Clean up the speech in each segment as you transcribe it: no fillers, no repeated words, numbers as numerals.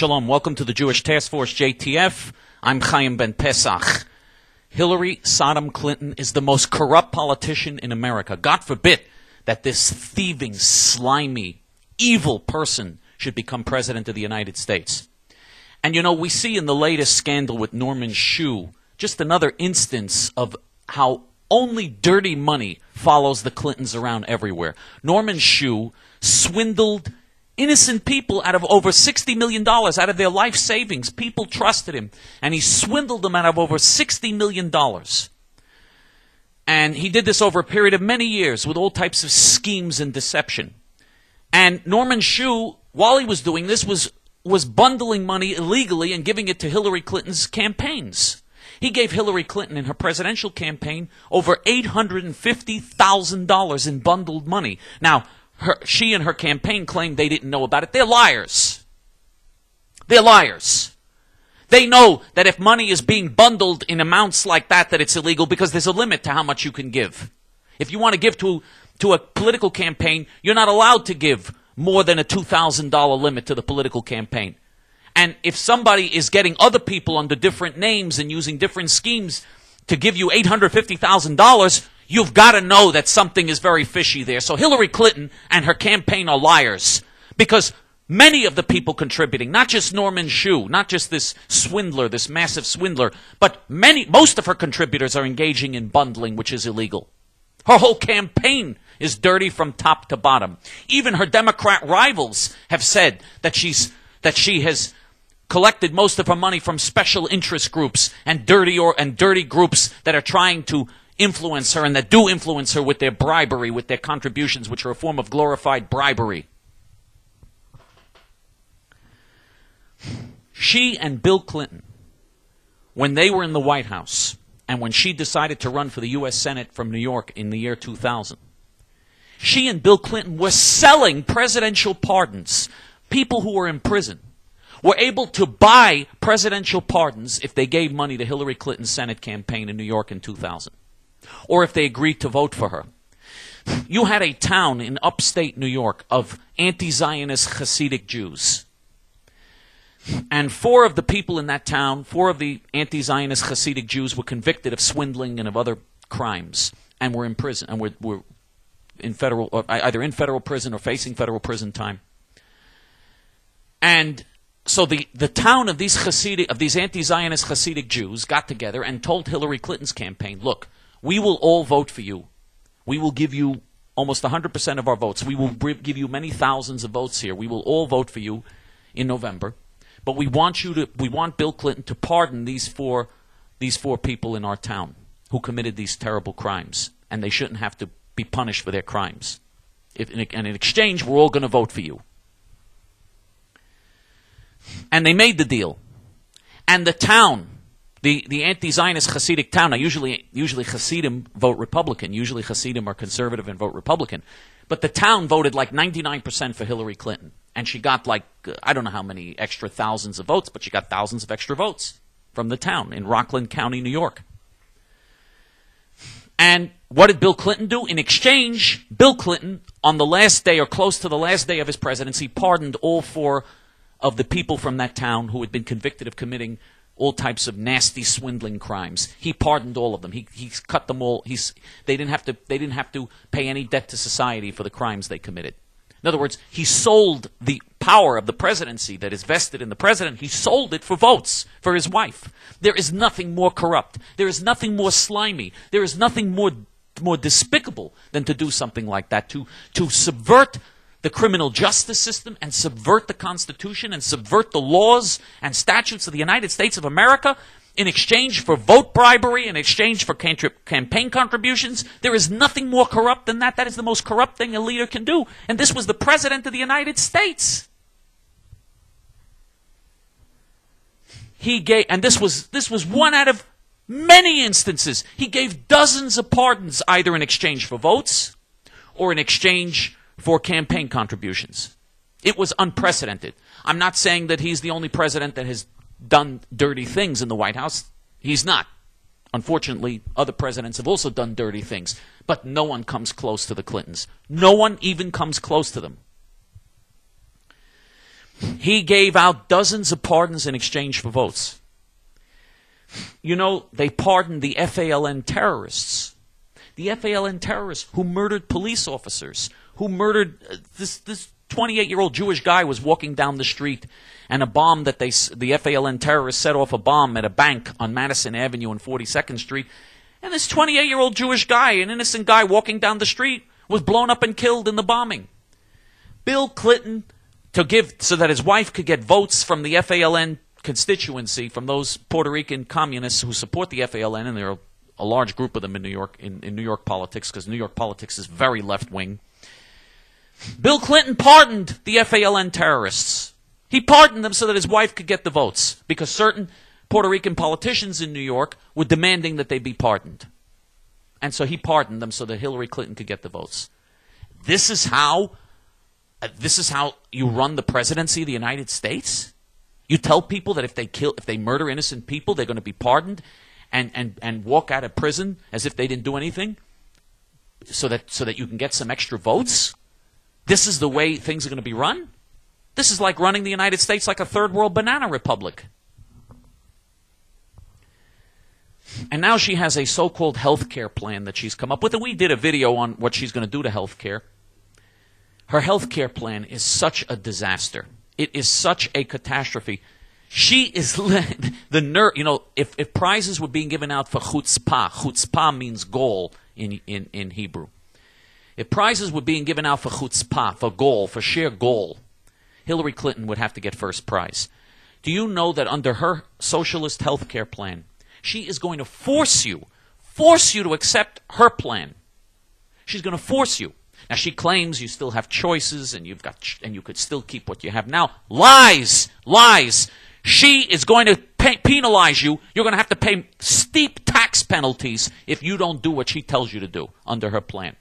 Shalom, welcome to the Jewish Task Force, JTF. I'm Chaim Ben Pesach. Hillary Sodom Clinton is the most corrupt politician in America. God forbid that this thieving, slimy, evil person should become president of the United States. And you know, we see in the latest scandal with Norman Shue just another instance of how only dirty money follows the Clintons around everywhere. Norman Shue swindled innocent people out of over $60 million, out of their life savings. People trusted him, and he swindled them out of over $60 million. And he did this over a period of many years with all types of schemes and deception. And Norman Shue, while he was doing this, was bundling money illegally and giving it to Hillary Clinton's campaigns. He gave Hillary Clinton in her presidential campaign over $850,000 in bundled money. Now, she and her campaign claimed they didn't know about it. They're liars. They're liars. They know that if money is being bundled in amounts like that, that it's illegal because there's a limit to how much you can give. If you want to give to a political campaign, you're not allowed to give more than a $2,000 limit to the political campaign. And if somebody is getting other people under different names and using different schemes to give you $850,000, you've got to know that something is very fishy there. So Hillary Clinton and her campaign are liars, because many of the people contributing, not just Norman Shue, not just this swindler, this massive swindler, but most of her contributors are engaging in bundling, which is illegal. Her whole campaign is dirty from top to bottom. Even her Democrat rivals have said that she has collected most of her money from special interest groups and dirty groups that are trying to influence her and that do influence her with their bribery, with their contributions, which are a form of glorified bribery. She and Bill Clinton, when they were in the White House and when she decided to run for the U.S. Senate from New York in the year 2000, she and Bill Clinton were selling presidential pardons. People who were in prison were able to buy presidential pardons if they gave money to Hillary Clinton's Senate campaign in New York in 2000. Or if they agreed to vote for her. You had a town in upstate New York of anti-Zionist Hasidic Jews. And four of the people in that town, four of the anti-Zionist Hasidic Jews, were convicted of swindling and of other crimes and were in prison, and were in federal, or either in federal prison or facing federal prison time. And so the town of these anti-Zionist Hasidic Jews got together and told Hillary Clinton's campaign, look, we will all vote for you. We will give you almost 100% of our votes. We will give you many thousands of votes here. We will all vote for you in November. But we want Bill Clinton to pardon these four people in our town who committed these terrible crimes, and they shouldn't have to be punished for their crimes. And in exchange, we're all going to vote for you. And they made the deal. And the town, the anti-Zionist Hasidic town, now usually Hasidim vote Republican. Usually Hasidim are conservative and vote Republican. But the town voted like 99% for Hillary Clinton. And she got like, I don't know how many extra thousands of votes, but she got thousands of extra votes from the town in Rockland County, New York. And what did Bill Clinton do? In exchange, Bill Clinton, on the last day or close to the last day of his presidency, pardoned all four of the people from that town who had been convicted of committing all types of nasty swindling crimes. He pardoned all of them. He cut them all. They didn't have to pay any debt to society for the crimes they committed. In other words, he sold the power of the presidency that is vested in the president. He sold it for votes for his wife. There is nothing more corrupt. There is nothing more slimy. There is nothing more despicable than to do something like that, to subvert the criminal justice system and subvert the Constitution and subvert the laws and statutes of the United States of America in exchange for vote bribery, in exchange for campaign contributions. There is nothing more corrupt than that. That is the most corrupt thing a leader can do. And this was the President of the United States. And this was one out of many instances. He gave dozens of pardons, either in exchange for votes or in exchange for campaign contributions. It was unprecedented. I'm not saying that he's the only president that has done dirty things in the White House. He's not. Unfortunately, other presidents have also done dirty things. But no one comes close to the Clintons. No one even comes close to them. He gave out dozens of pardons in exchange for votes. You know, they pardoned the FALN terrorists. The FALN terrorists who murdered police officers, who murdered this 28-year-old Jewish guy was walking down the street, and a bomb that the FALN terrorists set off a bomb at a bank on Madison Avenue and 42nd Street, and this 28-year-old Jewish guy, an innocent guy walking down the street, was blown up and killed in the bombing. Bill Clinton, to give so that his wife could get votes from the FALN constituency, from those Puerto Rican communists who support the FALN, and there are a large group of them in New York, in New York politics, because New York politics is very left-wing. Bill Clinton pardoned the FALN terrorists. He pardoned them so that his wife could get the votes, because certain Puerto Rican politicians in New York were demanding that they be pardoned. And so he pardoned them so that Hillary Clinton could get the votes. This is how you run the presidency of the United States? You tell people that if they murder innocent people, they're going to be pardoned and walk out of prison as if they didn't do anything, so that you can get some extra votes? This is the way things are going to be run? This is like running the United States like a third world banana republic. And now she has a so-called health care plan that she's come up with, and we did a video on what she's going to do to health care. Her health care plan is such a disaster. It is such a catastrophe. She is the nerve. You know, if prizes were being given out for chutzpah means goal in Hebrew. If prizes were being given out for chutzpah, for goal, for sheer goal, Hillary Clinton would have to get first prize. Do you know that under her socialist health care plan, she is going to force you to accept her plan? She's going to force you. Now, she claims you still have choices and you could still keep what you have now. Lies! Lies! She is going to penalize you. You're going to have to pay steep tax penalties if you don't do what she tells you to do under her plan.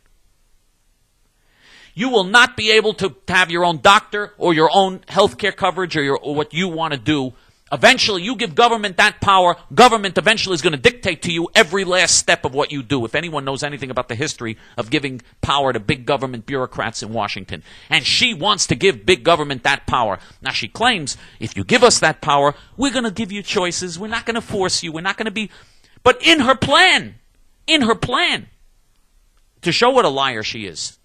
You will not be able to have your own doctor or your own health care coverage or what you want to do. Eventually, you give government that power. Government eventually is going to dictate to you every last step of what you do, if anyone knows anything about the history of giving power to big government bureaucrats in Washington. And she wants to give big government that power. Now, she claims, if you give us that power, we're going to give you choices. We're not going to force you. We're not going to be... But in her plan, to show what a liar she is,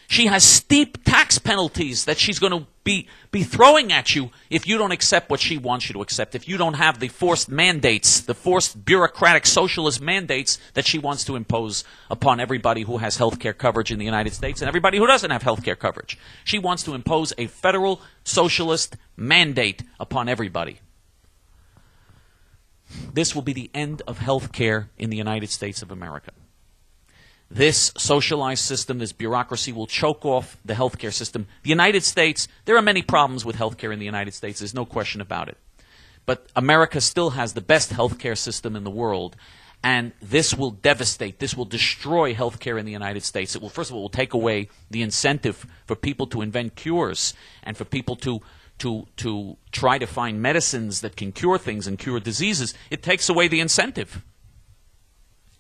she has steep tax penalties that she's going to be throwing at you if you don't accept what she wants you to accept, if you don't have the forced mandates, the forced bureaucratic socialist mandates that she wants to impose upon everybody who has health care coverage in the United States and everybody who doesn't have health care coverage. She wants to impose a federal socialist mandate upon everybody. This will be the end of health care in the United States of America. This socialized system, this bureaucracy will choke off the healthcare system. The United States, there are many problems with healthcare in the United States. There's no question about it. But America still has the best healthcare system in the world. And this will devastate, this will destroy healthcare in the United States. It will, first of all, will take away the incentive for people to invent cures and for people to try to find medicines that can cure things and cure diseases. It takes away the incentive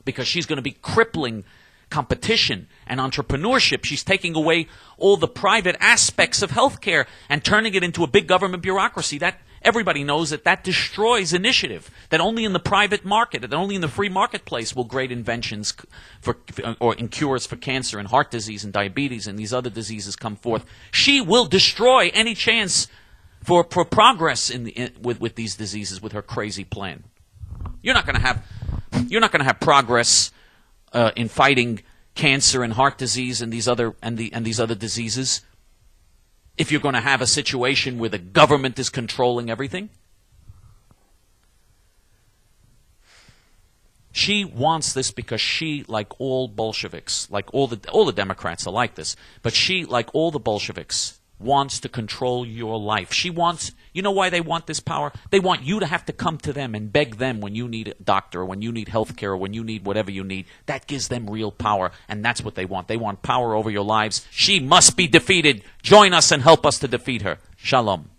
because she's going to be crippling competition and entrepreneurship. She's taking away all the private aspects of healthcare and turning it into a big government bureaucracy. That everybody knows that destroys initiative. That only in the private market, that only in the free marketplace will great inventions in cures for cancer and heart disease and diabetes and these other diseases come forth. She will destroy any chance for progress with these diseases with her crazy plan. You're not going to have progress in fighting cancer and heart disease and these other diseases, if you're going to have a situation where the government is controlling everything. She wants this because she, like all Bolsheviks, like all the Democrats are like this, but she, like all the Bolsheviks, wants to control your life. She wants, you know why they want this power? They want you to have to come to them and beg them when you need a doctor, or when you need health care, or when you need whatever you need. That gives them real power, and that's what they want. They want power over your lives. She must be defeated. Join us and help us to defeat her. Shalom.